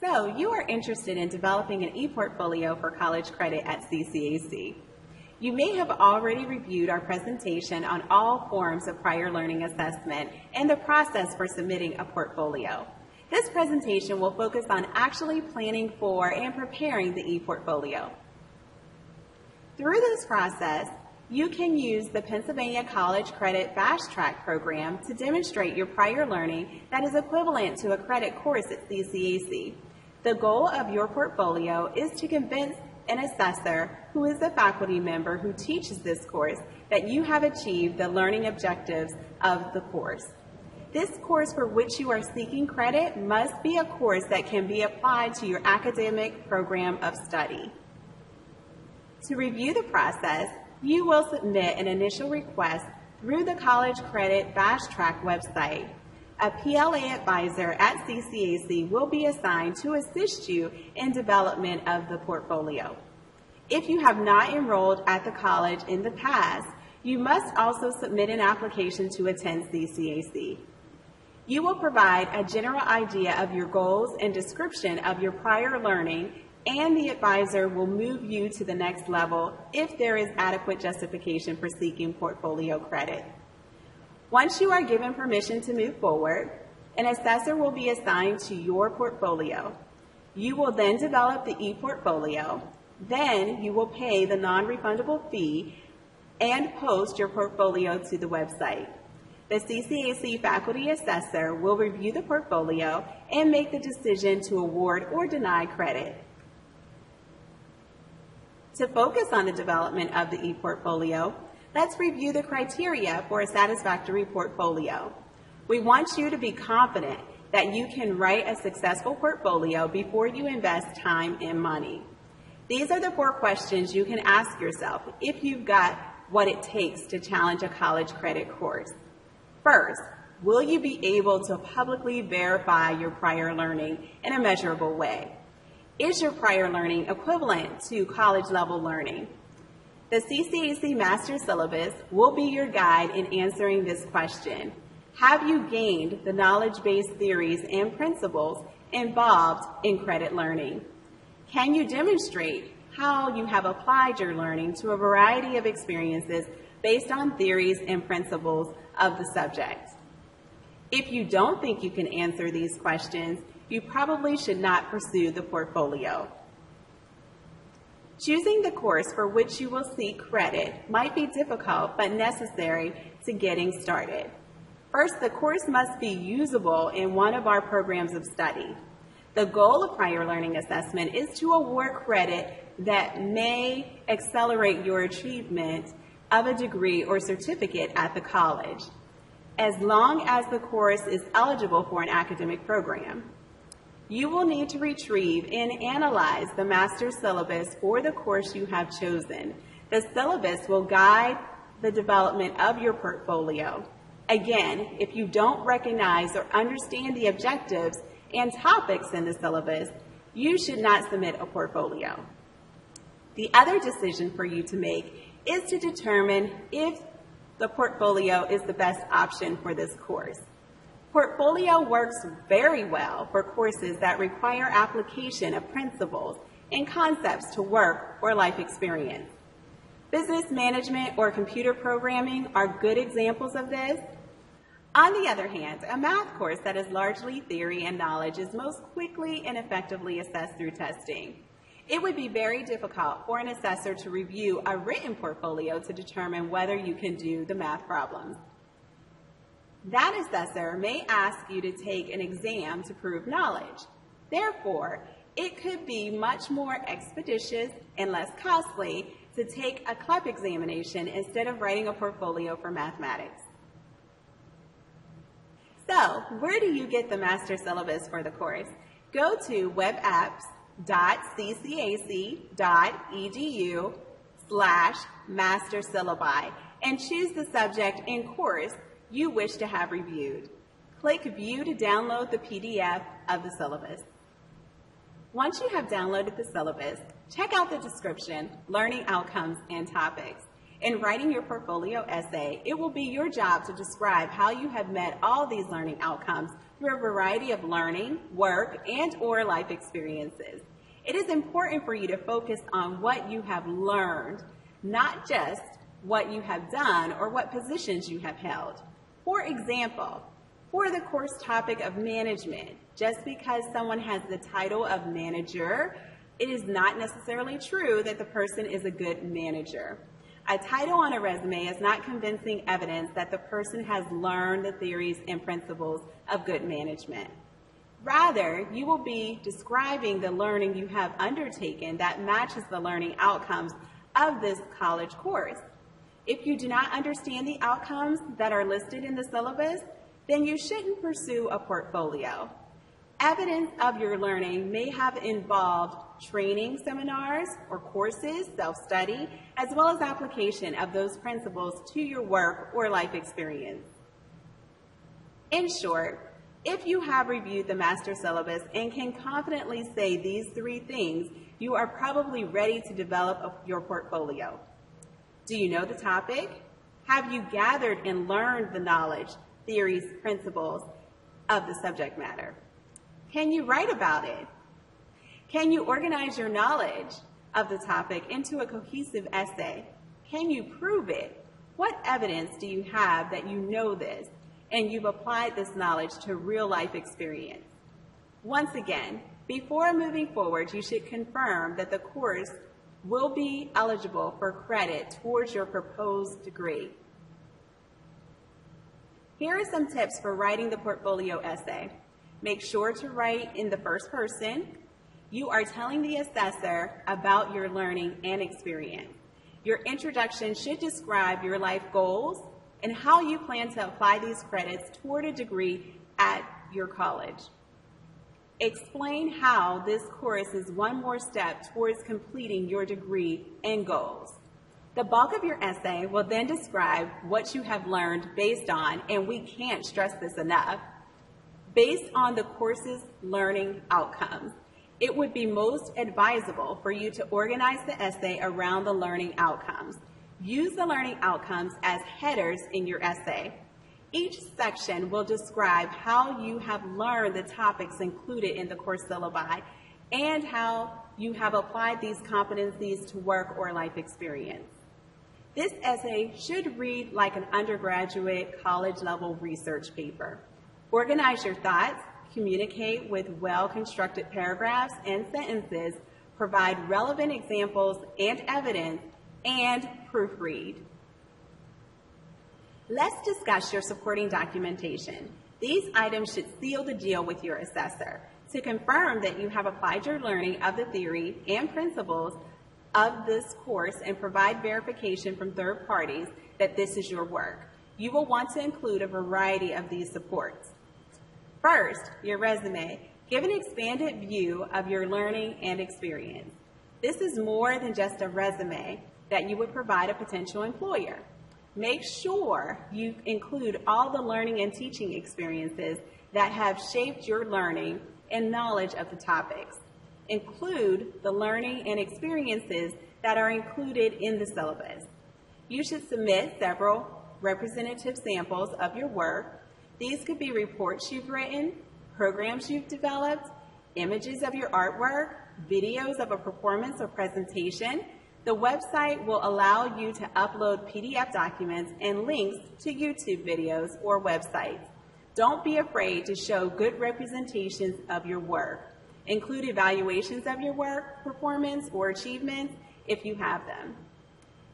So, you are interested in developing an e-portfolio for college credit at CCAC. You may have already reviewed our presentation on all forms of prior learning assessment and the process for submitting a portfolio. This presentation will focus on actually planning for and preparing the e-portfolio. Through this process, you can use the Pennsylvania College Credit Fast Track program to demonstrate your prior learning that is equivalent to a credit course at CCAC. The goal of your portfolio is to convince an assessor who is a faculty member who teaches this course that you have achieved the learning objectives of the course. This course for which you are seeking credit must be a course that can be applied to your academic program of study. To review the process, you will submit an initial request through the College Credit Fast Track website. A PLA advisor at CCAC will be assigned to assist you in development of the portfolio. If you have not enrolled at the college in the past, you must also submit an application to attend CCAC. You will provide a general idea of your goals and description of your prior learning, and the advisor will move you to the next level if there is adequate justification for seeking portfolio credit. Once you are given permission to move forward, an assessor will be assigned to your portfolio. You will then develop the e-portfolio. Then you will pay the non-refundable fee and post your portfolio to the website. The CCAC faculty assessor will review the portfolio and make the decision to award or deny credit. To focus on the development of the e-portfolio, let's review the criteria for a satisfactory portfolio. We want you to be confident that you can write a successful portfolio before you invest time and money. These are the 4 questions you can ask yourself if you've got what it takes to challenge a college credit course. First, will you be able to publicly verify your prior learning in a measurable way? Is your prior learning equivalent to college-level learning? The CCAC Master Syllabus will be your guide in answering this question. Have you gained the knowledge-based theories and principles involved in credit learning? Can you demonstrate how you have applied your learning to a variety of experiences based on theories and principles of the subject? If you don't think you can answer these questions, you probably should not pursue the portfolio. Choosing the course for which you will seek credit might be difficult but necessary to getting started. First, the course must be usable in one of our programs of study. The goal of prior learning assessment is to award credit that may accelerate your achievement of a degree or certificate at the college, as long as the course is eligible for an academic program. You will need to retrieve and analyze the master syllabus for the course you have chosen. The syllabus will guide the development of your portfolio. Again, if you don't recognize or understand the objectives and topics in the syllabus, you should not submit a portfolio. The other decision for you to make is to determine if the portfolio is the best option for this course. Portfolio works very well for courses that require application of principles and concepts to work or life experience. Business management or computer programming are good examples of this. On the other hand, a math course that is largely theory and knowledge is most quickly and effectively assessed through testing. It would be very difficult for an assessor to review a written portfolio to determine whether you can do the math problems. That assessor may ask you to take an exam to prove knowledge. Therefore, it could be much more expeditious and less costly to take a CLEP examination instead of writing a portfolio for mathematics. So, where do you get the master syllabus for the course? Go to webapps.ccac.edu/mastersyllabi and choose the subject and course you wish to have reviewed. Click View to download the PDF of the syllabus. Once you have downloaded the syllabus, check out the description, learning outcomes, and topics. In writing your portfolio essay, it will be your job to describe how you have met all these learning outcomes through a variety of learning, work, and/or life experiences. It is important for you to focus on what you have learned, not just what you have done or what positions you have held. For example, for the course topic of management, just because someone has the title of manager, it is not necessarily true that the person is a good manager. A title on a resume is not convincing evidence that the person has learned the theories and principles of good management. Rather, you will be describing the learning you have undertaken that matches the learning outcomes of this college course. If you do not understand the outcomes that are listed in the syllabus, then you shouldn't pursue a portfolio. Evidence of your learning may have involved training seminars or courses, self-study, as well as application of those principles to your work or life experience. In short, if you have reviewed the master syllabus and can confidently say these three things, you are probably ready to develop your portfolio. Do you know the topic? Have you gathered and learned the knowledge, theories, principles of the subject matter? Can you write about it? Can you organize your knowledge of the topic into a cohesive essay? Can you prove it? What evidence do you have that you know this and you've applied this knowledge to real life experience? Once again, before moving forward, you should confirm that the course will be eligible for credit towards your proposed degree. Here are some tips for writing the portfolio essay. Make sure to write in the first person. You are telling the assessor about your learning and experience. Your introduction should describe your life goals and how you plan to apply these credits toward a degree at your college. Explain how this course is one more step towards completing your degree and goals. The bulk of your essay will then describe what you have learned based on, and we can't stress this enough, based on the course's learning outcomes. It would be most advisable for you to organize the essay around the learning outcomes. Use the learning outcomes as headers in your essay. Each section will describe how you have learned the topics included in the course syllabi and how you have applied these competencies to work or life experience. This essay should read like an undergraduate college-level research paper. Organize your thoughts, communicate with well-constructed paragraphs and sentences, provide relevant examples and evidence, and proofread. Let's discuss your supporting documentation. These items should seal the deal with your assessor to confirm that you have applied your learning of the theory and principles of this course and provide verification from third parties that this is your work. You will want to include a variety of these supports. First, your resume. Give an expanded view of your learning and experience. This is more than just a resume that you would provide a potential employer. Make sure you include all the learning and teaching experiences that have shaped your learning and knowledge of the topics. Include the learning and experiences that are included in the syllabus. You should submit several representative samples of your work. These could be reports you've written, programs you've developed, images of your artwork, videos of a performance or presentation. The website will allow you to upload PDF documents and links to YouTube videos or websites. Don't be afraid to show good representations of your work. Include evaluations of your work, performance, or achievements if you have them.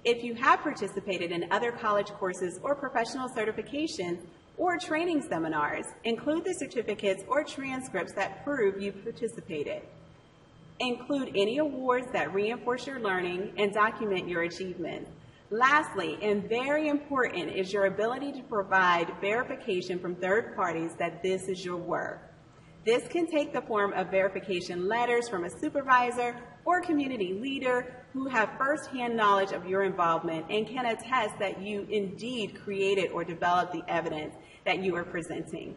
If you have participated in other college courses or professional certifications or training seminars, include the certificates or transcripts that prove you participated. Include any awards that reinforce your learning and document your achievements. Lastly, and very important, is your ability to provide verification from third parties that this is your work. This can take the form of verification letters from a supervisor or community leader who have firsthand knowledge of your involvement and can attest that you indeed created or developed the evidence that you are presenting.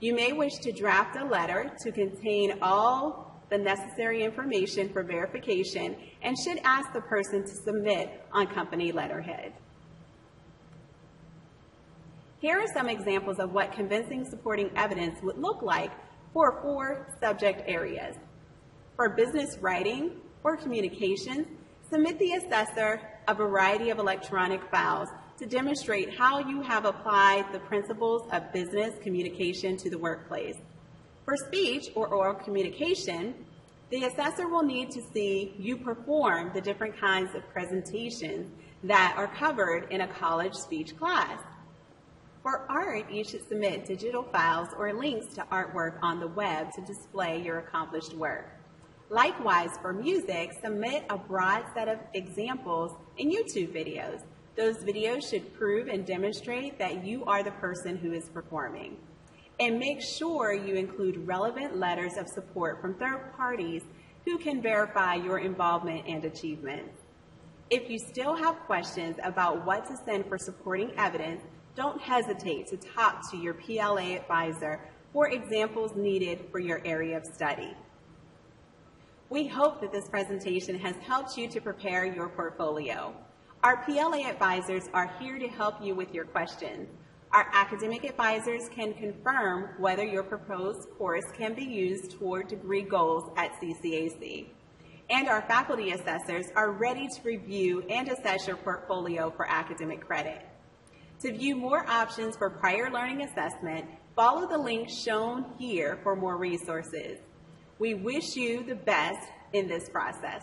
You may wish to draft a letter to contain all the necessary information for verification and should ask the person to submit on company letterhead. Here are some examples of what convincing supporting evidence would look like for 4 subject areas. For business writing or communications, submit the assessor a variety of electronic files to demonstrate how you have applied the principles of business communication to the workplace. For speech or oral communication, the assessor will need to see you perform the different kinds of presentations that are covered in a college speech class. For art, you should submit digital files or links to artwork on the web to display your accomplished work. Likewise, for music, submit a broad set of examples in YouTube videos. Those videos should prove and demonstrate that you are the person who is performing. And make sure you include relevant letters of support from third parties who can verify your involvement and achievement. If you still have questions about what to send for supporting evidence, don't hesitate to talk to your PLA advisor for examples needed for your area of study. We hope that this presentation has helped you to prepare your portfolio. Our PLA advisors are here to help you with your questions. Our academic advisors can confirm whether your proposed course can be used toward degree goals at CCAC. And our faculty assessors are ready to review and assess your portfolio for academic credit. To view more options for prior learning assessment, follow the link shown here for more resources. We wish you the best in this process.